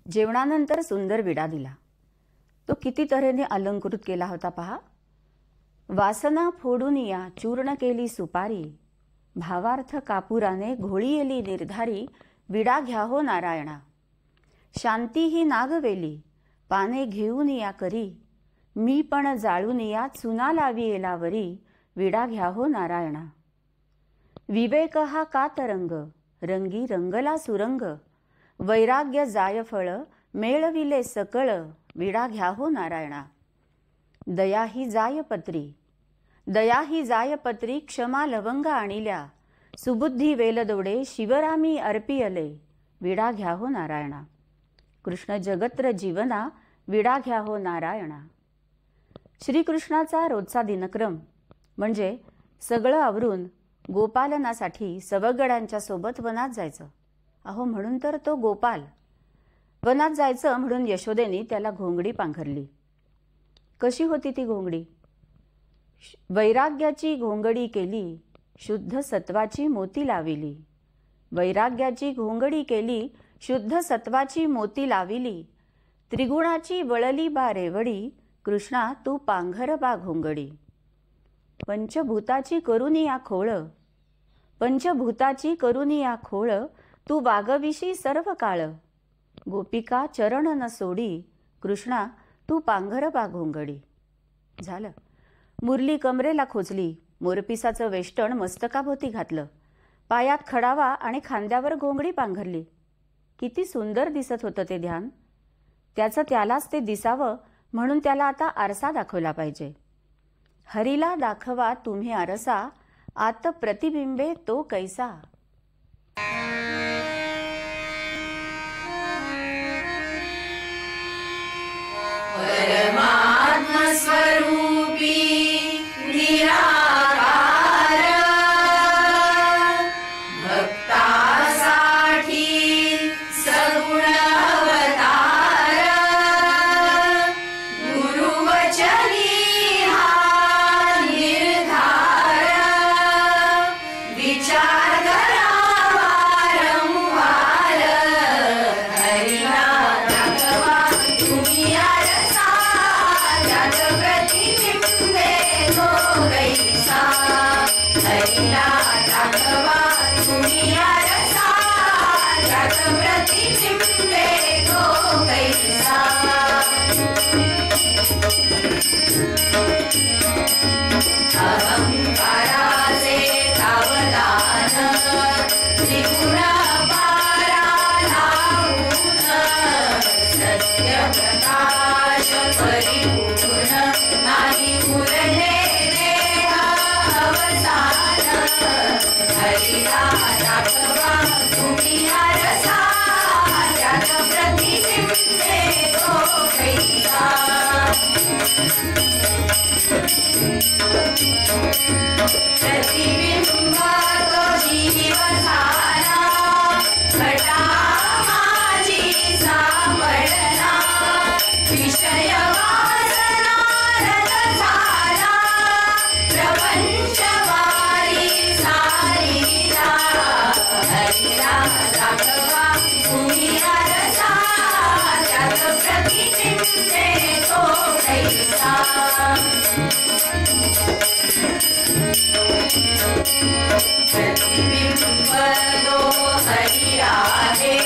जेवणानंतर सुंदर विडा दिला। तो किती तऱ्हेने अलंकृत केला होता पहा। वासना फोडून या चूर्ण केली सुपारी, भावार्थ कापुराने घोळीयली निर्धारी, विडा घ्या हो नारायणा। शांती ही नागवेली, पाने घेऊन या करी, मी पण जाळून या चुना लावी येलावरी, विडा घ्या हो नारायणा। विवेक हा का तरंग, रंगी रंगला सुरंग, वैराग्य जायफळ मेळविले सकळ, विडा घ्या हो नारायणा। दया ही जायपत्री, दया ही जायपत्री, क्षमा लवंग आणिल्या, सुबुद्धी वेलदोडे शिवरामी अर्पियले, विडा घ्या हो नारायणा। कृष्ण जगत्र जीवना, विडा घ्या हो नारायणा। श्रीकृष्णाचा रोजचा दिनक्रम म्हणजे सगळं आवरून गोपालनासाठी सवगड्यांच्या सोबत वनात जायचं। अहो म्हणून तर तो गोपाल। वनात जायचं म्हणून यशोदेनी त्याला घोंगडी पांघरली। कशी होती ती घोंगडी? वैराग्याची घोंगडी केली, शुद्ध सत्वाची मोती लाविली। वैराग्याची घोंगडी केली, शुद्ध सत्वाची मोती लाविली। त्रिगुणाची वळली बा रेवडी, कृष्णा तू पांघर बा घोंगडी। पंचभूताची करुणी या खोळ, पंचभूताची करुणी या खोळ, तू वागविशी सर्व काळ। गोपिका चरण न सोडी, कृष्णा तू पांघर बा घोंगडी। झालं। मुरली कमरेला खोचली, मोरपिसाचं वेष्टण मस्तकाभोवती घातलं, पायात खडावा आणि खांद्यावर घोंगडी पांघरली। किती सुंदर दिसत होतं ते ध्यान। त्याचं त्यालाच ते दिसावं म्हणून त्याला आता आरसा दाखवला पाहिजे। हरीला दाखवा तुम्ही आरसा, आत प्रतिबिंबे तो कैसा। परमात्मा स्वरूपी निराकार, भक्तासाठी सगुण अवतार, गुरुवचनी हा निर्धार, विचार करा वारंवार, हरिला दाखवा तुम्ही आरसा, त्यात प्रतिबिंबे तो कैसा। हरिला दाखवा तुम्ही आरसा, त्यात प्रतिबिंबे तो कैसा। अहंकाराचे तावदान, त्रिगुण पारा लावून, सत्य प्रकाश परिपूर्ण, नाही उरले देह अवसान। हरिला दाखवा तुम्ही आरसा, त्यात प्रतिबिंबे तो कैसा। प्रतिबिंब तो जीव झाला, घटा माझी सावळला, विषय वासना रत झाला, प्रपंच वारी सारीला। हरिला दाखवा तुम्ही आरसा, त्यात प्रतिबिंबे तो कैसा। प्रतिबिंब तो हरि आहे,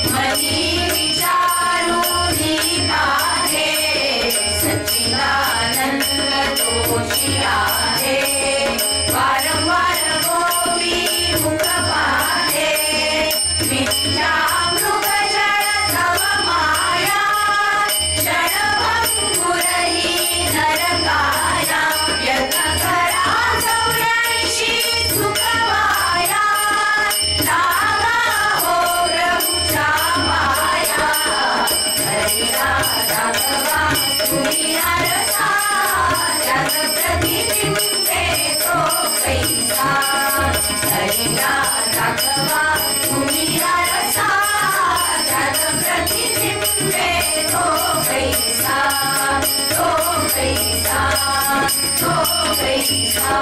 मनी विचारूनी आहे, सच्चिदानंद तोची आहे, वारंवार गोपी मुख पाहे, मिथ्या मृग जड तव माया, क्षणभंगुर ही नरकाया, व्यथ करा 84 सुखवाया, लागा हो प्रभूच्या माया। हरिला दाखवा तुम्ही आरसा, त्यात प्रतिबिंबे तो कैसा। हरिला दाखवा तुम्ही आरसा, त्यात प्रतिबिंबे तो कैसा, तो कैसा, तो कैसा।